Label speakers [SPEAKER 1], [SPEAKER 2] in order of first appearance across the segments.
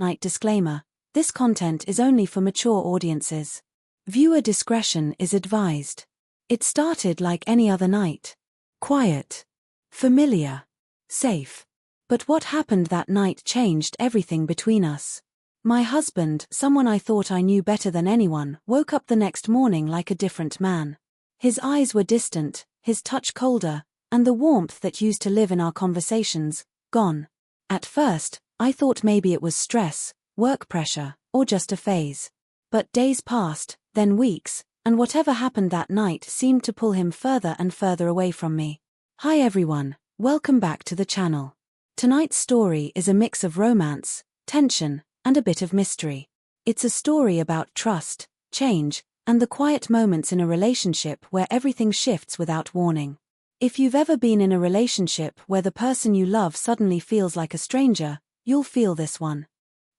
[SPEAKER 1] Night disclaimer: this content is only for mature audiences. Viewer discretion is advised. It started like any other night. Quiet. Familiar. Safe. But what happened that night changed everything between us. My husband, someone I thought I knew better than anyone, woke up the next morning like a different man. His eyes were distant, his touch colder, and the warmth that used to live in our conversations, gone. At first, I thought maybe it was stress, work pressure, or just a phase. But days passed, then weeks, and whatever happened that night seemed to pull him further and further away from me. Hi everyone, welcome back to the channel. Tonight's story is a mix of romance, tension, and a bit of mystery. It's a story about trust, change, and the quiet moments in a relationship where everything shifts without warning. If you've ever been in a relationship where the person you love suddenly feels like a stranger, you'll feel this one.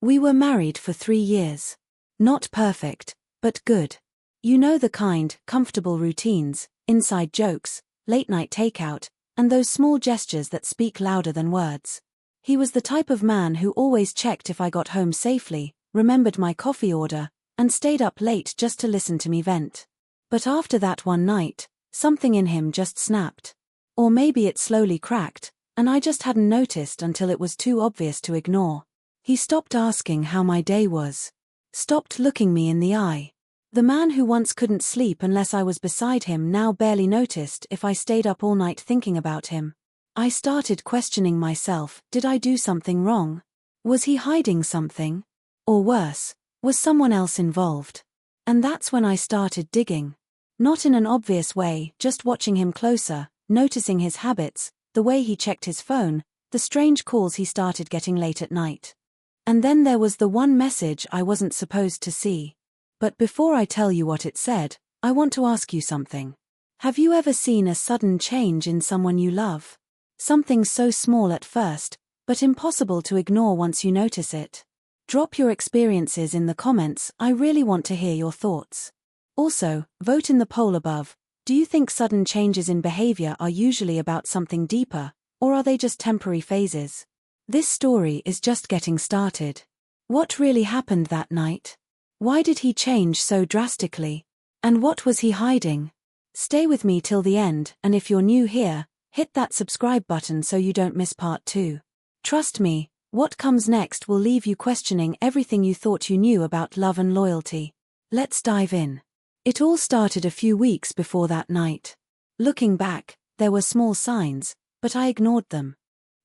[SPEAKER 1] We were married for 3 years. Not perfect, but good. You know the kind: comfortable routines, inside jokes, late-night takeout, and those small gestures that speak louder than words. He was the type of man who always checked if I got home safely, remembered my coffee order, and stayed up late just to listen to me vent. But after that one night, something in him just snapped. Or maybe it slowly cracked, and I just hadn't noticed until it was too obvious to ignore. He stopped asking how my day was. Stopped looking me in the eye. The man who once couldn't sleep unless I was beside him now barely noticed if I stayed up all night thinking about him. I started questioning myself: did I do something wrong? Was he hiding something? Or worse, was someone else involved? And that's when I started digging. Not in an obvious way, just watching him closer, noticing his habits, the way he checked his phone, the strange calls he started getting late at night. And then there was the one message I wasn't supposed to see. But before I tell you what it said, I want to ask you something. Have you ever seen a sudden change in someone you love? Something so small at first, but impossible to ignore once you notice it. Drop your experiences in the comments, I really want to hear your thoughts. Also, vote in the poll above. Do you think sudden changes in behavior are usually about something deeper, or are they just temporary phases? This story is just getting started. What really happened that night? Why did he change so drastically? And what was he hiding? Stay with me till the end, and if you're new here, hit that subscribe button so you don't miss part 2. Trust me, what comes next will leave you questioning everything you thought you knew about love and loyalty. Let's dive in. It all started a few weeks before that night. Looking back, there were small signs, but I ignored them.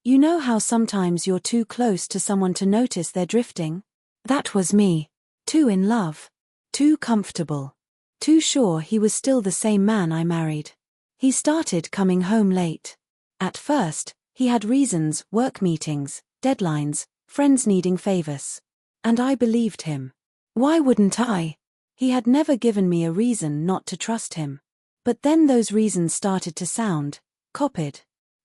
[SPEAKER 1] You know how sometimes you're too close to someone to notice they're drifting? That was me. Too in love. Too comfortable. Too sure he was still the same man I married. He started coming home late. At first, he had reasons: work meetings, deadlines, friends needing favors. And I believed him. Why wouldn't I? He had never given me a reason not to trust him. But then those reasons started to sound copied,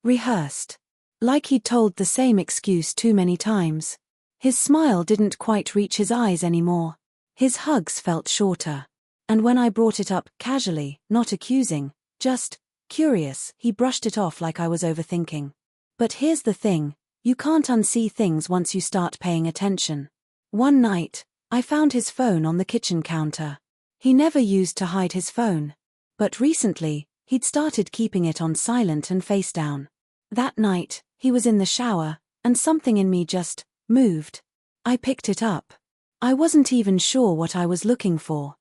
[SPEAKER 1] rehearsed. Like he'd told the same excuse too many times. His smile didn't quite reach his eyes anymore. His hugs felt shorter. And when I brought it up casually, not accusing, just curious, he brushed it off like I was overthinking. But here's the thing: you can't unsee things once you start paying attention. One night, I found his phone on the kitchen counter. He never used to hide his phone. But recently, he'd started keeping it on silent and face down. That night, he was in the shower, and something in me just moved. I picked it up. I wasn't even sure what I was looking for.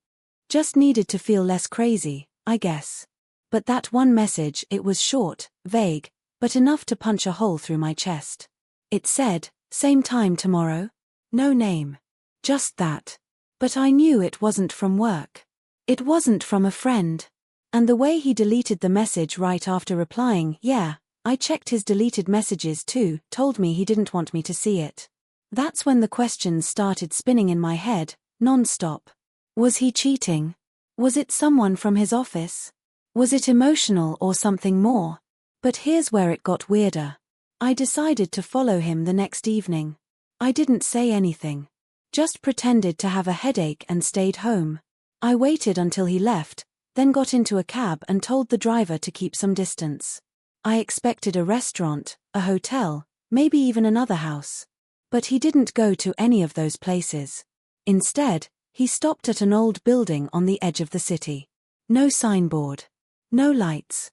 [SPEAKER 1] Just needed to feel less crazy, I guess. But that one message, it was short, vague, but enough to punch a hole through my chest. It said, "Same time tomorrow." No name. Just that. But I knew it wasn't from work. It wasn't from a friend. And the way he deleted the message right after replying, "Yeah, I checked his deleted messages too," told me he didn't want me to see it. That's when the questions started spinning in my head, non-stop. Was he cheating? Was it someone from his office? Was it emotional or something more? But here's where it got weirder. I decided to follow him the next evening. I didn't say anything. Just pretended to have a headache and stayed home. I waited until he left, then got into a cab and told the driver to keep some distance. I expected a restaurant, a hotel, maybe even another house. But he didn't go to any of those places. Instead, he stopped at an old building on the edge of the city. No signboard. No lights.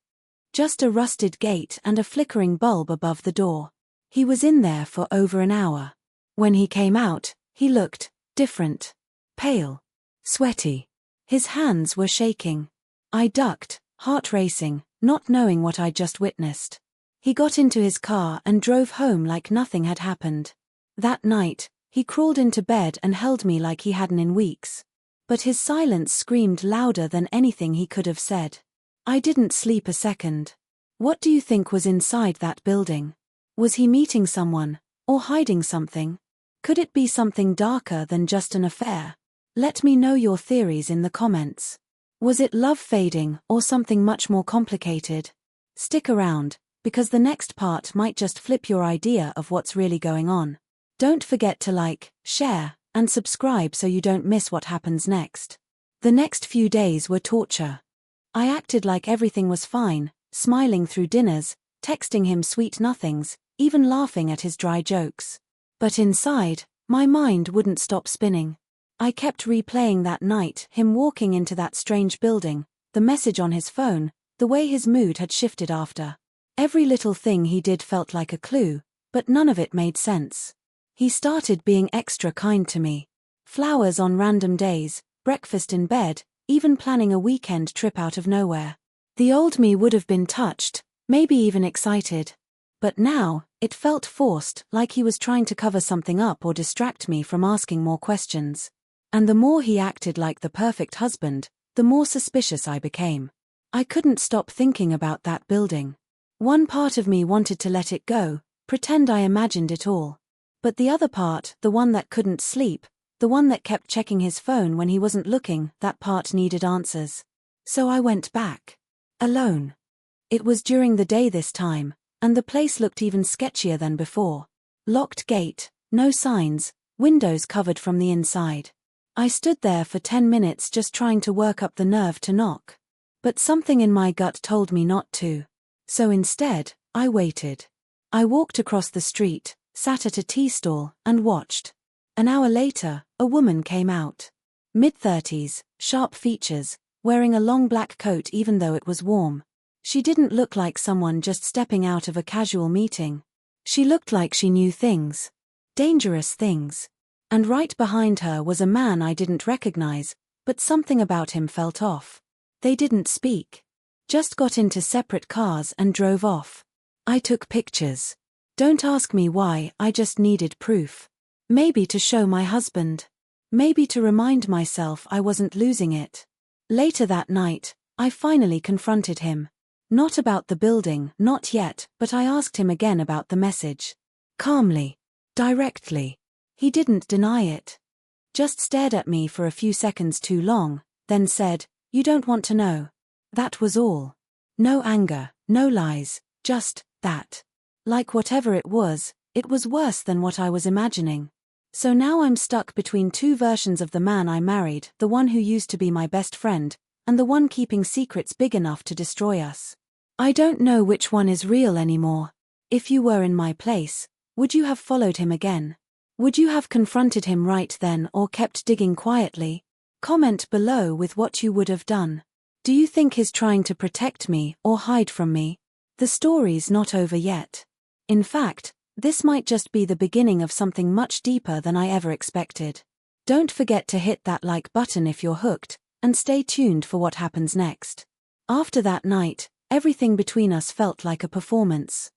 [SPEAKER 1] Just a rusted gate and a flickering bulb above the door. He was in there for over an hour. When he came out, he looked different. Pale. Sweaty. His hands were shaking. I ducked, heart racing, not knowing what I'd just witnessed. He got into his car and drove home like nothing had happened. That night, he crawled into bed and held me like he hadn't in weeks. But his silence screamed louder than anything he could have said. I didn't sleep a second. What do you think was inside that building? Was he meeting someone, or hiding something? Could it be something darker than just an affair? Let me know your theories in the comments. Was it love fading or something much more complicated? Stick around, because the next part might just flip your idea of what's really going on. Don't forget to like, share, and subscribe so you don't miss what happens next. The next few days were torture. I acted like everything was fine, smiling through dinners, texting him sweet nothings, even laughing at his dry jokes. But inside, my mind wouldn't stop spinning. I kept replaying that night, him walking into that strange building, the message on his phone, the way his mood had shifted after. Every little thing he did felt like a clue, but none of it made sense. He started being extra kind to me. Flowers on random days, breakfast in bed, even planning a weekend trip out of nowhere. The old me would have been touched, maybe even excited. But now, it felt forced, like he was trying to cover something up or distract me from asking more questions. And the more he acted like the perfect husband, the more suspicious I became. I couldn't stop thinking about that building. One part of me wanted to let it go, pretend I imagined it all. But the other part, the one that couldn't sleep, the one that kept checking his phone when he wasn't looking, that part needed answers. So I went back. Alone. It was during the day this time, and the place looked even sketchier than before. Locked gate, no signs, windows covered from the inside. I stood there for 10 minutes just trying to work up the nerve to knock. But something in my gut told me not to. So instead, I waited. I walked across the street, sat at a tea stall, and watched. An hour later, a woman came out. Mid-30s, sharp features, wearing a long black coat even though it was warm. She didn't look like someone just stepping out of a casual meeting. She looked like she knew things. Dangerous things. And right behind her was a man I didn't recognize, but something about him felt off. They didn't speak. Just got into separate cars and drove off. I took pictures. Don't ask me why, I just needed proof. Maybe to show my husband. Maybe to remind myself I wasn't losing it. Later that night, I finally confronted him. Not about the building, not yet, but I asked him again about the message. Calmly. Directly. He didn't deny it. Just stared at me for a few seconds too long, then said, "You don't want to know." That was all. No anger, no lies, just that. Like whatever it was worse than what I was imagining. So now I'm stuck between two versions of the man I married, the one who used to be my best friend, and the one keeping secrets big enough to destroy us. I don't know which one is real anymore. If you were in my place, would you have followed him again? Would you have confronted him right then or kept digging quietly? Comment below with what you would have done. Do you think he's trying to protect me or hide from me? The story's not over yet. In fact, this might just be the beginning of something much deeper than I ever expected. Don't forget to hit that like button if you're hooked, and stay tuned for what happens next. After that night, everything between us felt like a performance.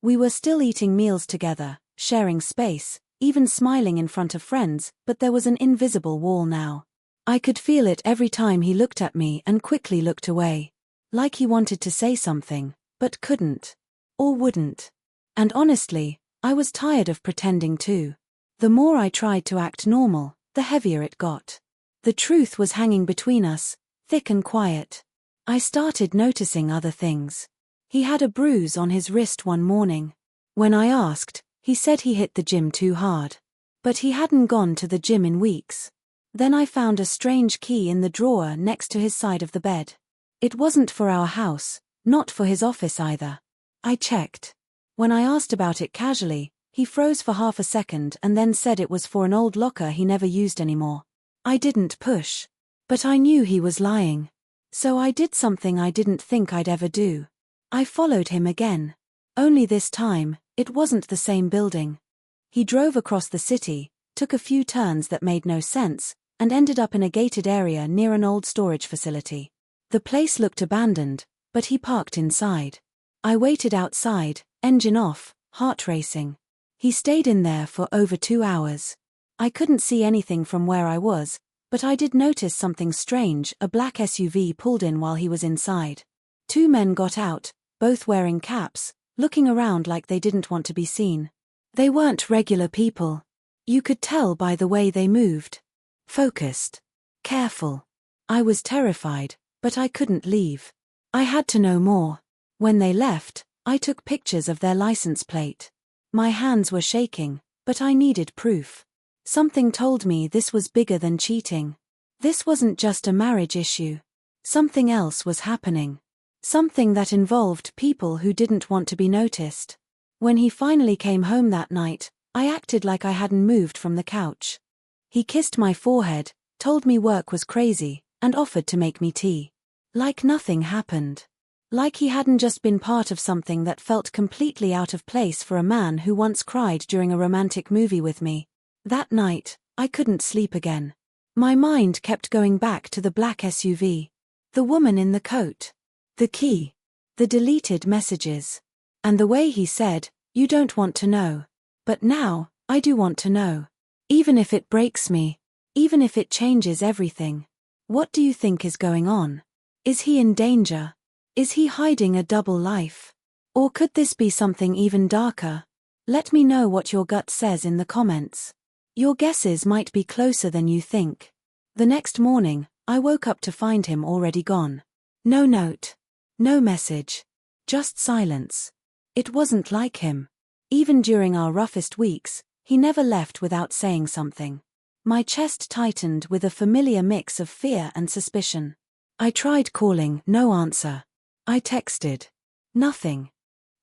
[SPEAKER 1] We were still eating meals together, sharing space, even smiling in front of friends, but there was an invisible wall now. I could feel it every time he looked at me and quickly looked away. Like he wanted to say something, but couldn't. Or wouldn't. And honestly, I was tired of pretending too. The more I tried to act normal, the heavier it got. The truth was hanging between us, thick and quiet. I started noticing other things. He had a bruise on his wrist one morning. When I asked, he said he hit the gym too hard. But he hadn't gone to the gym in weeks. Then I found a strange key in the drawer next to his side of the bed. It wasn't for our house, not for his office either. I checked. When I asked about it casually, He froze for half a second and then said it was for an old locker he never used anymore. I didn't push. But I knew he was lying. So I did something I didn't think I'd ever do. I followed him again. Only this time, it wasn't the same building. He drove across the city, took a few turns that made no sense, and ended up in a gated area near an old storage facility. The place looked abandoned, but he parked inside. I waited outside, engine off, heart racing. He stayed in there for over 2 hours. I couldn't see anything from where I was, but I did notice something strange. A black SUV pulled in while he was inside. 2 men got out, both wearing caps, looking around like they didn't want to be seen. They weren't regular people. You could tell by the way they moved. Focused. Careful. I was terrified, but I couldn't leave. I had to know more. When they left, I took pictures of their license plate. My hands were shaking, but I needed proof. Something told me this was bigger than cheating. This wasn't just a marriage issue. Something else was happening. Something that involved people who didn't want to be noticed. When he finally came home that night, I acted like I hadn't moved from the couch. He kissed my forehead, told me work was crazy, and offered to make me tea. Like nothing happened. Like he hadn't just been part of something that felt completely out of place for a man who once cried during a romantic movie with me. That night, I couldn't sleep again. My mind kept going back to the black SUV. The woman in the coat. The key. The deleted messages. And the way he said, "You don't want to know. But now, I do want to know. Even if it breaks me. Even if it changes everything. What do you think is going on? Is he in danger? Is he hiding a double life? Or could this be something even darker? Let me know what your gut says in the comments. Your guesses might be closer than you think. The next morning, I woke up to find him already gone. No note. No message. Just silence. It wasn't like him. Even during our roughest weeks, he never left without saying something. My chest tightened with a familiar mix of fear and suspicion. I tried calling, no answer. I texted. Nothing.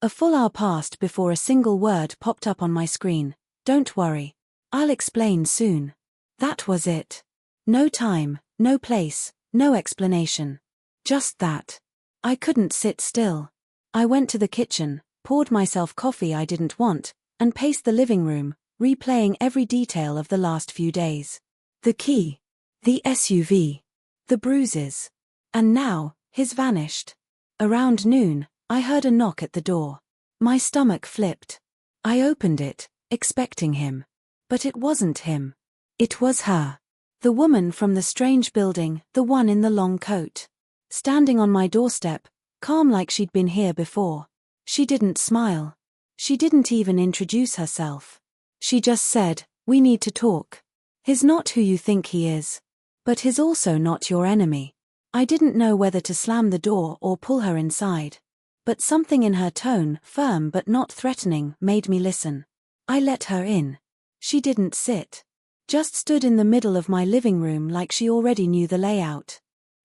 [SPEAKER 1] A full hour passed before a single word popped up on my screen. Don't worry. I'll explain soon. That was it. No time, no place, no explanation. Just that. I couldn't sit still. I went to the kitchen, poured myself coffee I didn't want, and paced the living room, replaying every detail of the last few days. The key. The SUV. The bruises. And now, he's vanished. Around noon, I heard a knock at the door. My stomach flipped. I opened it, expecting him. But it wasn't him. It was her. The woman from the strange building, the one in the long coat. Standing on my doorstep, calm like she'd been here before. She didn't smile. She didn't even introduce herself. She just said, "We need to talk. He's not who you think he is. But he's also not your enemy." I didn't know whether to slam the door or pull her inside. But something in her tone, firm but not threatening, made me listen. I let her in. She didn't sit. Just stood in the middle of my living room like she already knew the layout.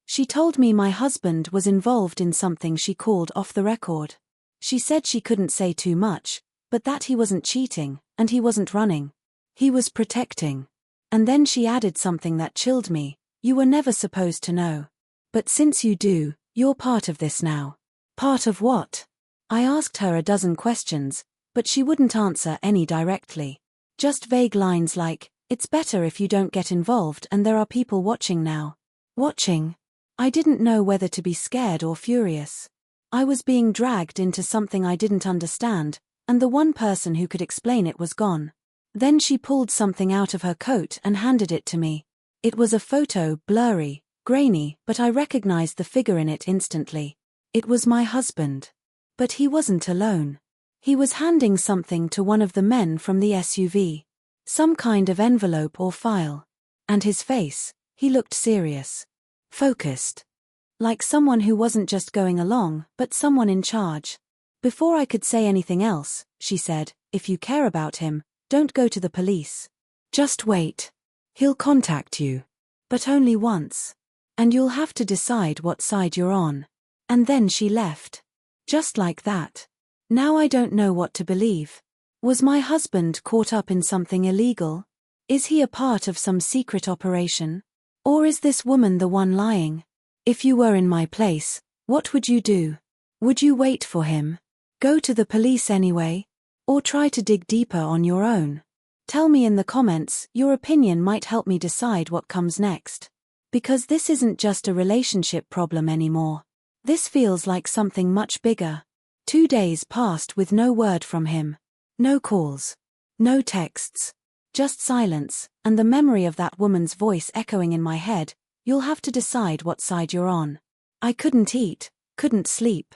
[SPEAKER 1] She told me my husband was involved in something she called off the record. She said she couldn't say too much, but that he wasn't cheating, and he wasn't running. He was protecting. And then she added something that chilled me. You were never supposed to know. But since you do, you're part of this now. Part of what? I asked her a dozen questions, but she wouldn't answer any directly. Just vague lines like, "It's better if you don't get involved and there are people watching now." Watching? I didn't know whether to be scared or furious. I was being dragged into something I didn't understand, and the one person who could explain it was gone. Then she pulled something out of her coat and handed it to me. It was a photo, blurry, grainy, but I recognized the figure in it instantly. It was my husband. But he wasn't alone. He was handing something to one of the men from the SUV. Some kind of envelope or file. And his face, he looked serious. Focused. Like someone who wasn't just going along, but someone in charge. Before I could say anything else, she said, "If you care about him, don't go to the police. Just wait. He'll contact you. But only once. And you'll have to decide what side you're on." And then she left. Just like that. Now I don't know what to believe. Was my husband caught up in something illegal? Is he a part of some secret operation? Or is this woman the one lying? If you were in my place, what would you do? Would you wait for him? Go to the police anyway? Or try to dig deeper on your own? Tell me in the comments, your opinion might help me decide what comes next. Because this isn't just a relationship problem anymore. This feels like something much bigger. 2 days passed with no word from him. No calls. No texts. Just silence, and the memory of that woman's voice echoing in my head. You'll have to decide what side you're on. I couldn't eat, couldn't sleep.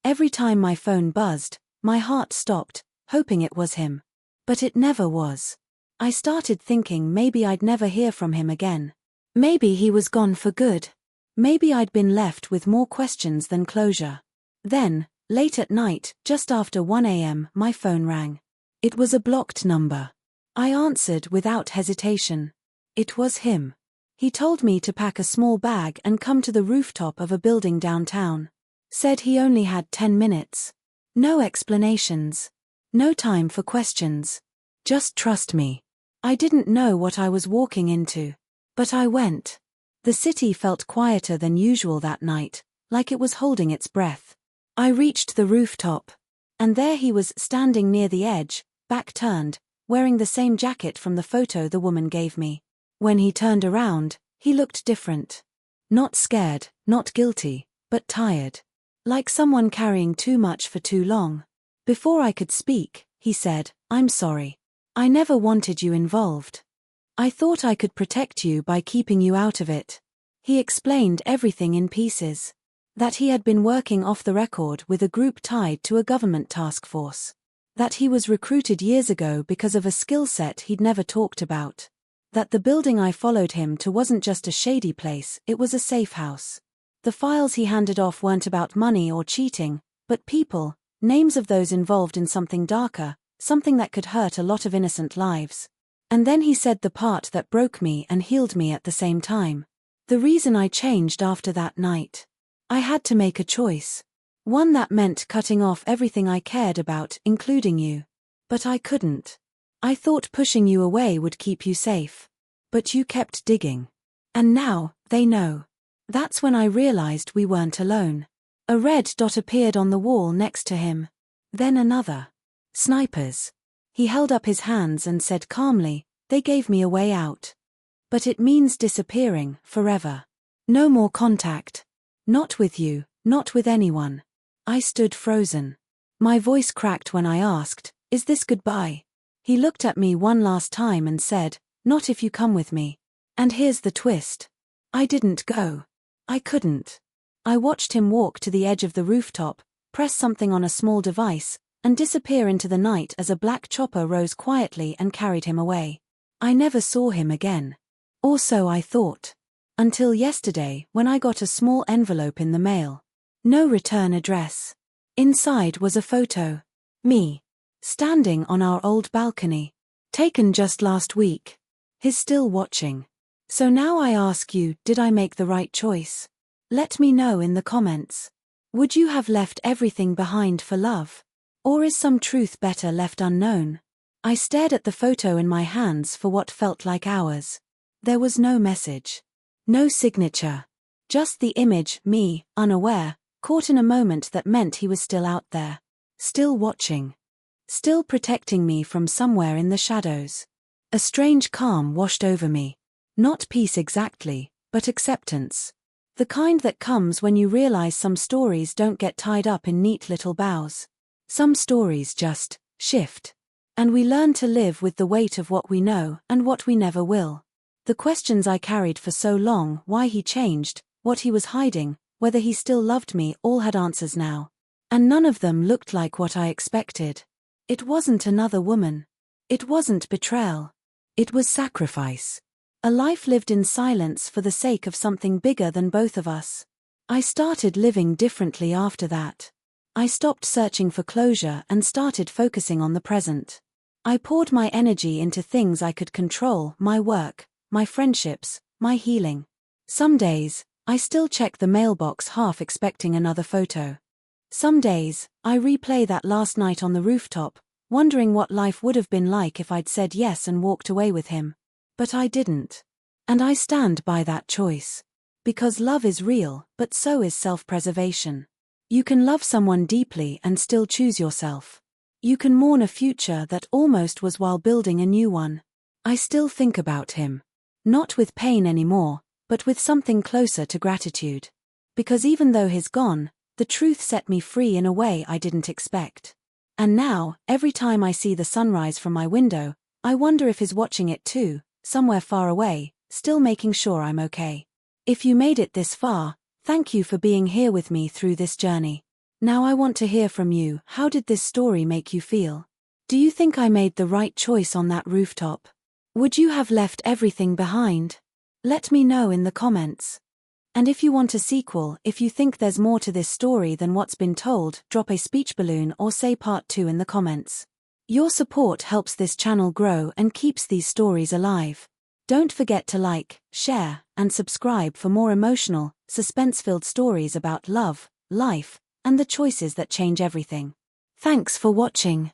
[SPEAKER 1] Every time my phone buzzed, my heart stopped, hoping it was him. But it never was. I started thinking maybe I'd never hear from him again. Maybe he was gone for good. Maybe I'd been left with more questions than closure. Then, late at night, just after 1 a.m., my phone rang. It was a blocked number. I answered without hesitation. It was him. He told me to pack a small bag and come to the rooftop of a building downtown. Said he only had 10 minutes. No explanations. No time for questions. Just trust me. I didn't know what I was walking into. But I went. The city felt quieter than usual that night, like it was holding its breath. I reached the rooftop. And there he was standing near the edge, back turned, wearing the same jacket from the photo the woman gave me. When he turned around, he looked different. Not scared, not guilty, but tired. Like someone carrying too much for too long. Before I could speak, he said, "I'm sorry. I never wanted you involved. I thought I could protect you by keeping you out of it." He explained everything in pieces. That he had been working off the record with a group tied to a government task force. That he was recruited years ago because of a skill set he'd never talked about. That the building I followed him to wasn't just a shady place, it was a safe house. The files he handed off weren't about money or cheating, but people, names of those involved in something darker, something that could hurt a lot of innocent lives. And then he said the part that broke me and healed me at the same time. The reason I changed after that night. I had to make a choice. One that meant cutting off everything I cared about, including you. But I couldn't. I thought pushing you away would keep you safe. But you kept digging. And now, they know. That's when I realized we weren't alone. A red dot appeared on the wall next to him. Then another. Snipers. He held up his hands and said calmly, "They gave me a way out. But it means disappearing, forever. No more contact. Not with you, not with anyone." I stood frozen. My voice cracked when I asked, "Is this goodbye?" He looked at me one last time and said, "Not if you come with me." And here's the twist. I didn't go. I couldn't. I watched him walk to the edge of the rooftop, press something on a small device, and disappear into the night as a black chopper rose quietly and carried him away. I never saw him again. Or so I thought. Until yesterday, when I got a small envelope in the mail. No return address. Inside was a photo. Me. Standing on our old balcony. Taken just last week. He's still watching. So now I ask you, did I make the right choice? Let me know in the comments. Would you have left everything behind for love? Or is some truth better left unknown? I stared at the photo in my hands for what felt like hours. There was no message. No signature. Just the image, me, unaware, caught in a moment that meant he was still out there. Still watching. Still protecting me from somewhere in the shadows. A strange calm washed over me. Not peace exactly, but acceptance. The kind that comes when you realize some stories don't get tied up in neat little bows. Some stories just shift. And we learn to live with the weight of what we know and what we never will. The questions I carried for so long, why he changed, what he was hiding, whether he still loved me, all had answers now. And none of them looked like what I expected. It wasn't another woman. It wasn't betrayal. It was sacrifice. A life lived in silence for the sake of something bigger than both of us. I started living differently after that. I stopped searching for closure and started focusing on the present. I poured my energy into things I could control, my work, my friendships, my healing. Some days, I still check the mailbox half expecting another photo. Some days, I replay that last night on the rooftop, wondering what life would have been like if I'd said yes and walked away with him. But I didn't. And I stand by that choice. Because love is real, but so is self-preservation. You can love someone deeply and still choose yourself. You can mourn a future that almost was while building a new one. I still think about him. Not with pain anymore, but with something closer to gratitude. Because even though he's gone, the truth set me free in a way I didn't expect. And now, every time I see the sunrise from my window, I wonder if he's watching it too, somewhere far away, still making sure I'm okay. If you made it this far, thank you for being here with me through this journey. Now I want to hear from you. How did this story make you feel? Do you think I made the right choice on that rooftop? Would you have left everything behind? Let me know in the comments. And if you want a sequel, if you think there's more to this story than what's been told, drop a speech balloon or say part 2 in the comments. Your support helps this channel grow and keeps these stories alive. Don't forget to like, share, and subscribe for more emotional, suspense-filled stories about love, life, and the choices that change everything. Thanks for watching.